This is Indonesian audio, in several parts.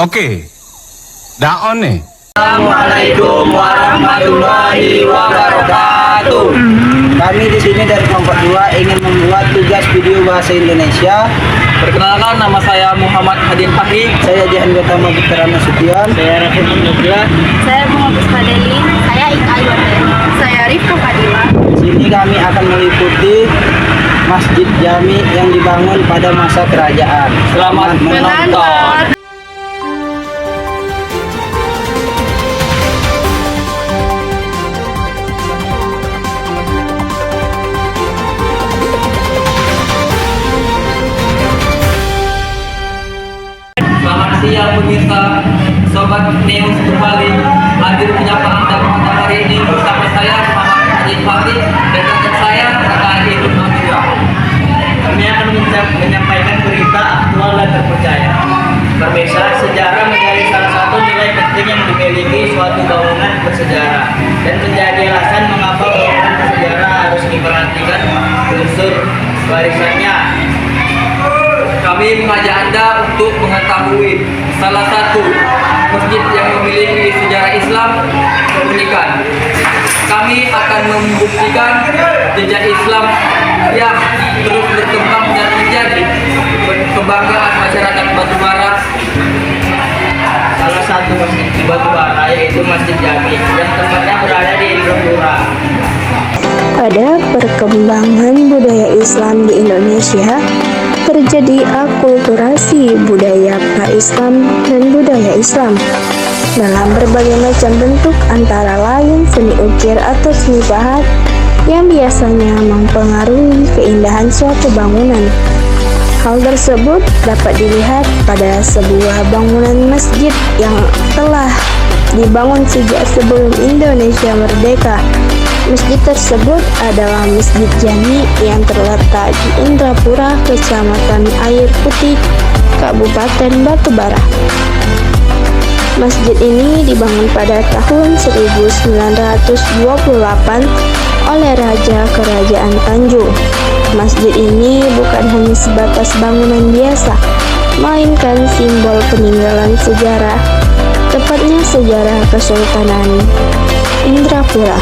Oke, daon nih. Assalamualaikum warahmatullahi wabarakatuh. Kami di sini dari kelompok 2 ingin membuat tugas video bahasa Indonesia. Perkenalkan, nama saya Muhammad Hadin Fahri. Saya Jihan Gotama Putra Nasution. Saya Raffi Nubila. Saya Bunga Puspadeli. Saya Ika Iwandel. Saya Rifka Fadila. Di sini kami akan meliputi Masjid Jami yang dibangun pada masa kerajaan. Selamat menonton. Selamat siang pemirsa, Sobat News kembali hadir menyapa Anda pada hari ini bersama saya Muhammad Hadin Fahri dan rekan saya Kak Ibnu Nabila. Kami akan menyampaikan berita aktual dan terpercaya. Pemirsa, sejarah menjadi salah satu nilai penting yang dimiliki suatu bangunan bersejarah dan menjadi alasan mengapa bangunan bersejarah harus diperhatikan unsur warisannya. Kami mengajak Anda untuk mengetahui salah satu masjid yang memiliki sejarah Islam keunikan. Kami akan membuktikan jejak Islam yang terus berkembang dan menjadi kebanggaan masyarakat Batubara. Salah satu masjid di Batubara yaitu Masjid Jami yang tempatnya berada di Indrapura. Pada perkembangan budaya Islam di Indonesia, terjadi akulturasi budaya pra-Islam dan budaya Islam dalam berbagai macam bentuk, antara lain seni ukir atau seni pahat yang biasanya mempengaruhi keindahan suatu bangunan. Hal tersebut dapat dilihat pada sebuah bangunan masjid yang telah dibangun sejak sebelum Indonesia merdeka. Masjid tersebut adalah Masjid Jami yang terletak di Indrapura, Kecamatan Air Putih, Kabupaten Batubara. Masjid ini dibangun pada tahun 1928 oleh Raja Kerajaan Tanjung. Masjid ini bukan hanya sebatas bangunan biasa, melainkan simbol peninggalan sejarah, tepatnya sejarah Kesultanan Indrapura.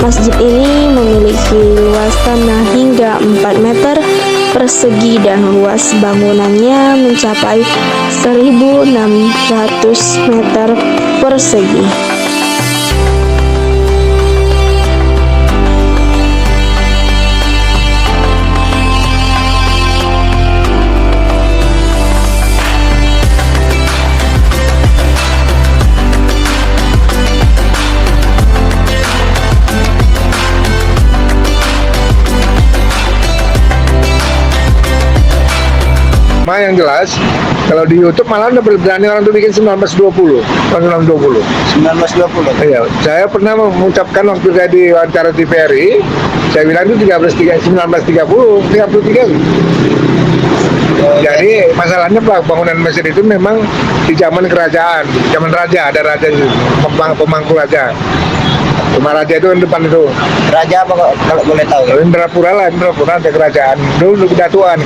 Masjid ini memiliki luas tanah hingga 4 meter persegi dan luas bangunannya mencapai 1.600 meter persegi. Yang jelas, kalau di YouTube malah udah berani orang tuh bikin 1920, tahun 1920. 1920. Iya, saya pernah mengucapkan waktu saya di wawancara TVRI, saya bilang itu 1930, 33. Jadi masalahnya bangunan masjid itu memang di zaman kerajaan, zaman raja, ada raja itu, pemangku raja. Rumah raja itu yang depan itu. Raja apa kalau boleh tahu? Indrapura lah, Indrapura ada kerajaan. Dulu kedatuan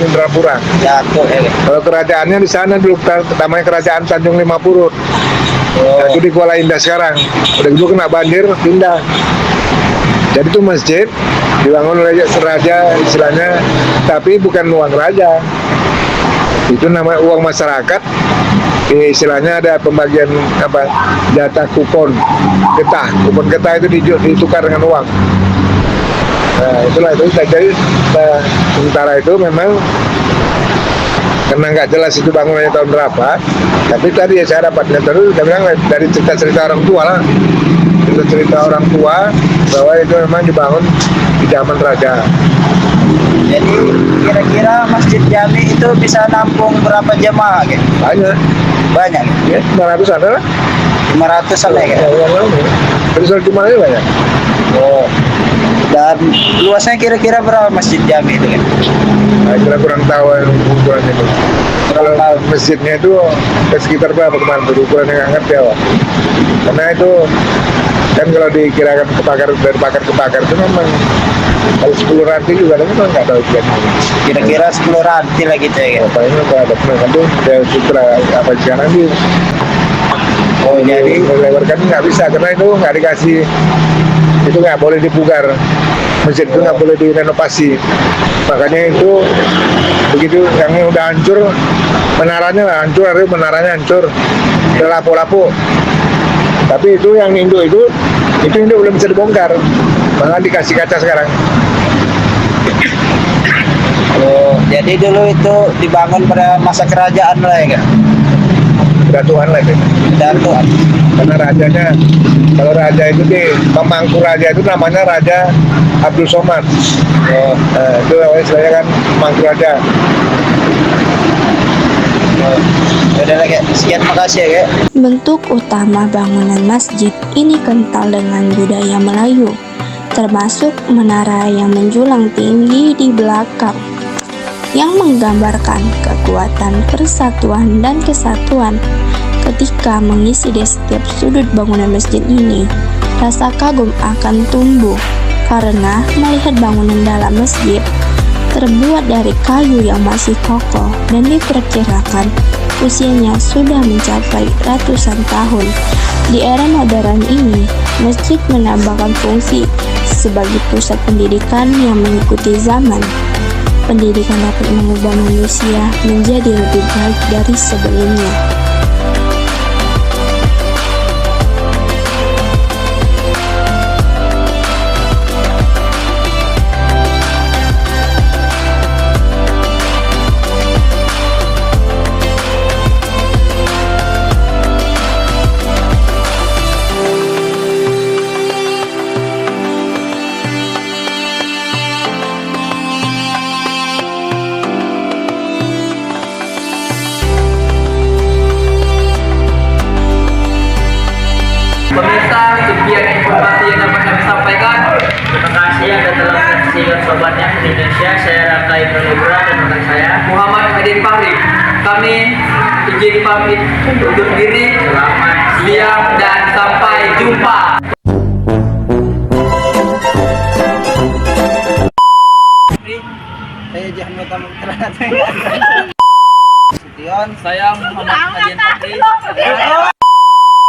Indrapura. Jatuh ya. Kalau kerajaannya di sana dulu namanya Kerajaan Tanjung Lima Purut. Nah, itu di Kuala Indah sekarang. Udah dulu kena banjir, pindah. Jadi itu masjid dibangun oleh raja istilahnya, tapi bukan uang raja. Itu namanya uang masyarakat. Istilahnya ada pembagian jatah kupon getah itu ditukar dengan uang. Nah itulah itu. Jadi sementara itu memang karena nggak jelas itu bangunannya tahun berapa, tapi tadi ya saya dapatnya terus bilang dari cerita orang tua lah, cerita orang tua bahwa itu memang dibangun di zaman raja. Jadi kira-kira Masjid Jami itu bisa nampung berapa jemaah gitu? Banyak Ya, 500 ada lah. 500 sampai gitu. Terus jumlahnya banyak. Oh. Dan luasnya kira-kira berapa Masjid Jami itu kan? Nah, kita kurang tahu ukuran itu. Kalau masjidnya itu sekitar berapa kemarin tuh ukurannya nggak ngerti ya, Karena itu Kan kalau dikirakan kebakar dari bakar ke bakar itu memang kalau 10 ranting juga kan nggak tahu kan. Kira-kira 10 ranti lah gitu ya. Apa ini nggak ada penuh kan tuh dia sutra apa sekarang dia. Oh jadi Melebarkan nggak bisa karena itu nggak dikasih, itu nggak boleh dipugar, masjid itu nggak boleh direnovasi. Makanya itu begitu yang udah hancur, menaranya lah hancur, artinya menaranya hancur, udah lapo-lapo. Tapi itu yang induk itu induk belum bisa dibongkar, malah dikasih kaca sekarang. oh, jadi dulu itu dibangun pada masa kerajaan lah ya kan? Kedatuan lah itu. Datuan. Karena rajanya, kalau raja itu pemangku raja itu namanya Raja Abdul Somad. Oh, Itu awalnya saya kan pemangku raja. oh. Udah lagi. Sekian makasih ya. Bentuk utama bangunan masjid ini kental dengan budaya Melayu, termasuk menara yang menjulang tinggi di belakang, yang menggambarkan kekuatan persatuan dan kesatuan. Ketika mengisi di setiap sudut bangunan masjid ini, rasa kagum akan tumbuh karena melihat bangunan dalam masjid terbuat dari kayu yang masih kokoh dan diperkirakan usianya sudah mencapai ratusan tahun. Di era modern ini, masjid menambahkan fungsi sebagai pusat pendidikan yang mengikuti zaman. Pendidikan dapat mengubah manusia menjadi lebih baik dari sebelumnya. Pemirsa, sekian informasi yang dapat kami sampaikan. Terima kasih yang telah menyaksikan Sobatnya Indonesia. Saya Raka Ibnu Nugra dan rekan saya Muhammad Adin Fahri. Kami izin pamit undur diri. Selamat siang dan sampai jumpa. Saya Jahmet Amutra. Sion. Saya Muhammad Adin Fahri.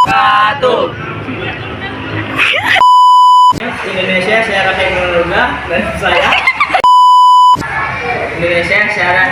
Satu. Indonesia, saya Raka Ibnu Nugra dan saya Indonesia, saya